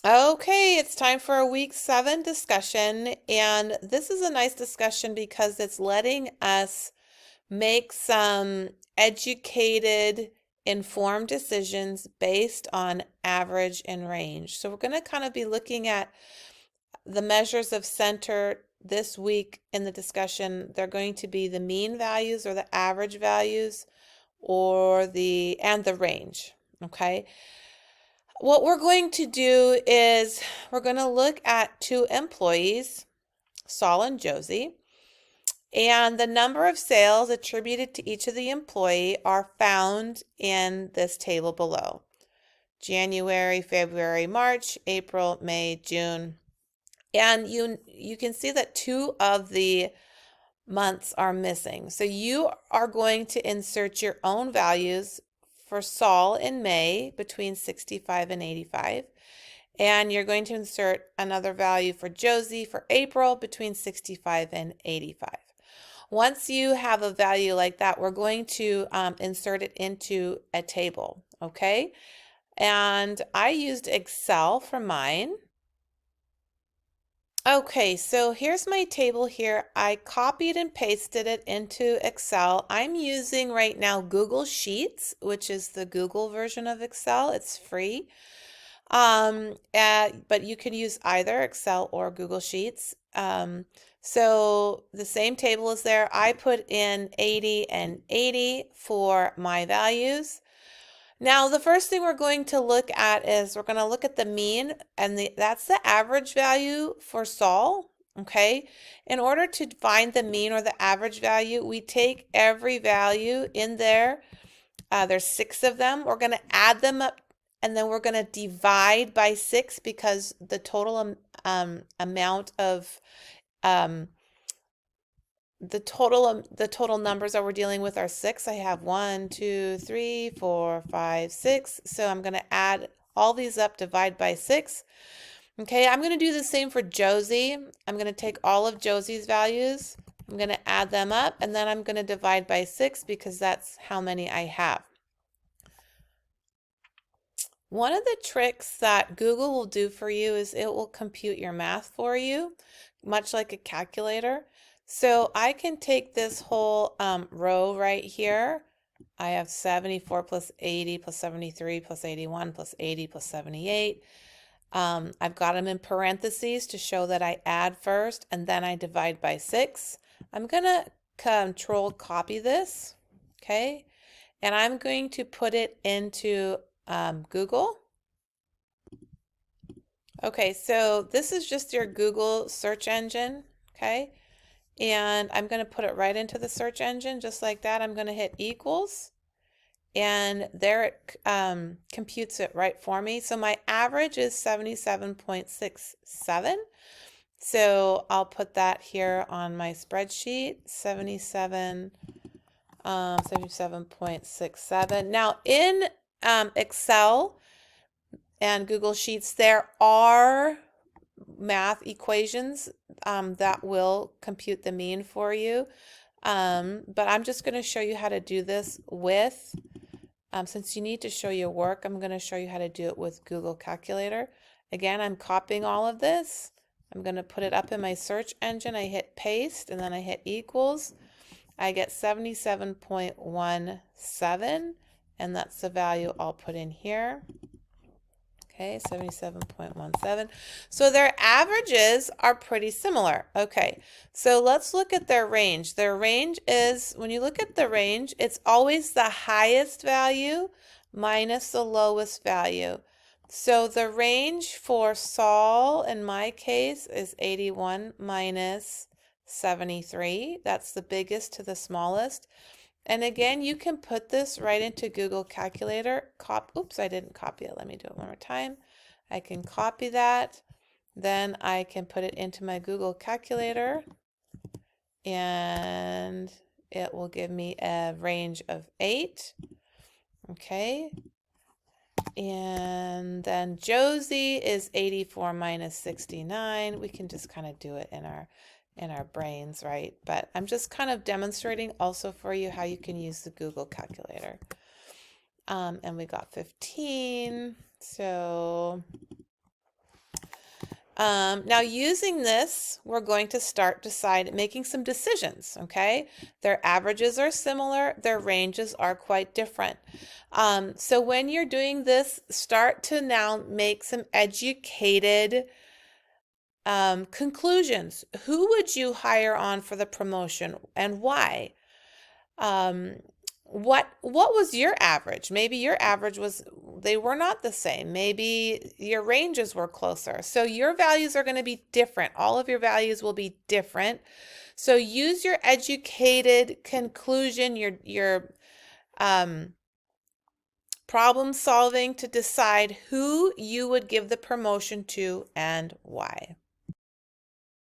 Okay, it's time for a week 7 discussion, and this is a nice discussion because it's letting us make some educated, informed decisions based on average and range. So we're going to kind of be looking at the measures of center this week in the discussion. They're going to be the mean values or the average values or the range, okay? What we're going to do is we're going to look at two employees, Saul and Josie, and the number of sales attributed to each of the employee are found in this table below. January, February, March, April, May, June. And you can see that two of the months are missing. So you are going to insert your own values for Saul in May between 65 and 85. And you're going to insert another value for Josie for April between 65 and 85. Once you have a value like that, we're going to insert it into a table, okay? And I used Excel for mine. Okay, so here's my table here. I copied and pasted it into Excel. I'm using right now Google Sheets, which is the Google version of Excel. It's free. But you can use either Excel or Google Sheets. So the same table is there. I put in 80 and 80 for my values. Now, the first thing we're going to look at is we're going to look at the mean, and that's the average value for Saul. Okay. In order to find the mean or the average value, we take every value in there. There's 6 of them. We're going to add them up, and then we're going to divide by 6 because the total amount of um, the total numbers that we're dealing with are 6. I have 1, 2, 3, 4, 5, 6. So I'm going to add all these up, divide by 6. Okay, I'm going to do the same for Josie. I'm going to take all of Josie's values. I'm going to add them up, and then I'm going to divide by 6 because that's how many I have. One of the tricks that Google will do for you is it will compute your math for you, much like a calculator. So I can take this whole row right here. I have 74 plus 80 plus 73 plus 81 plus 80 plus 78. I've got them in parentheses to show that I add first and then I divide by 6. I'm going to control copy this, okay? And I'm going to put it into Google. Okay, so this is just your Google search engine, okay? And I'm going to put it right into the search engine just like that. I'm going to hit equals, and there it computes it right for me. So my average is 77.67. So I'll put that here on my spreadsheet, 77.67. Now in Excel and Google Sheets, there are math equations that will compute the mean for you. But I'm just going to show you how to do this with, since you need to show your work, I'm going to show you how to do it with Google Calculator. Again, I'm copying all of this. I'm going to put it up in my search engine. I hit paste and then I hit equals. I get 77.17, and that's the value I'll put in here. Okay, 77.17. So their averages are pretty similar. Okay, so let's look at their range. Their range is, when you look at the range, it's always the highest value minus the lowest value. So the range for Saul, in my case, is 81 minus 73. That's the biggest to the smallest. And again, you can put this right into Google Calculator. Oops, I didn't copy it. Let me do it one more time. I can copy that. Then I can put it into my Google Calculator, and it will give me a range of 8. Okay. And then Josie is 84 minus 69. We can just kind of do it in our brains, right? But I'm just kind of demonstrating also for you how you can use the Google calculator. And we got 15. So Now using this, we're going to start making some decisions, okay? Their averages are similar, their ranges are quite different. So when you're doing this, start to now make some educated conclusions. Who would you hire on for the promotion and why? Um, what was your average? Maybe your average was they were not the same. Maybe your ranges were closer. So your values are going to be different. All of your values will be different. So use your educated conclusion, your problem solving to decide who you would give the promotion to and why.